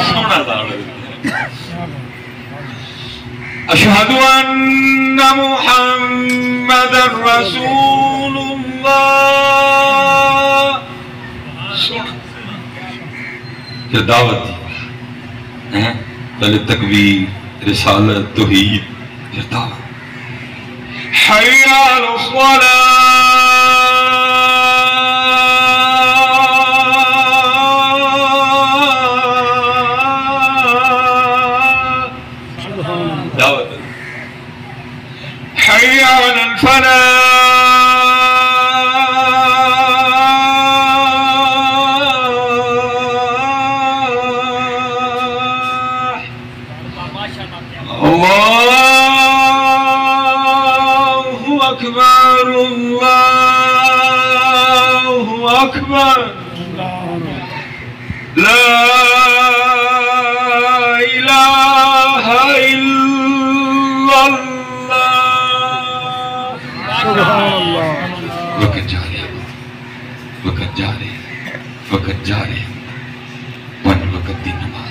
سونا لاڑا اشہد ان محمد رسول اللہ سونا یہ دعوت دی پہلے تکبیر رسالت توحید پھر دعوت حی علی الصلاة دعوت حی علی الفلاح أكبر الله أكبر لا إله إلا الله سبحان الله وقت جاري وقت جاري وقت جاري وان وقت دي نماز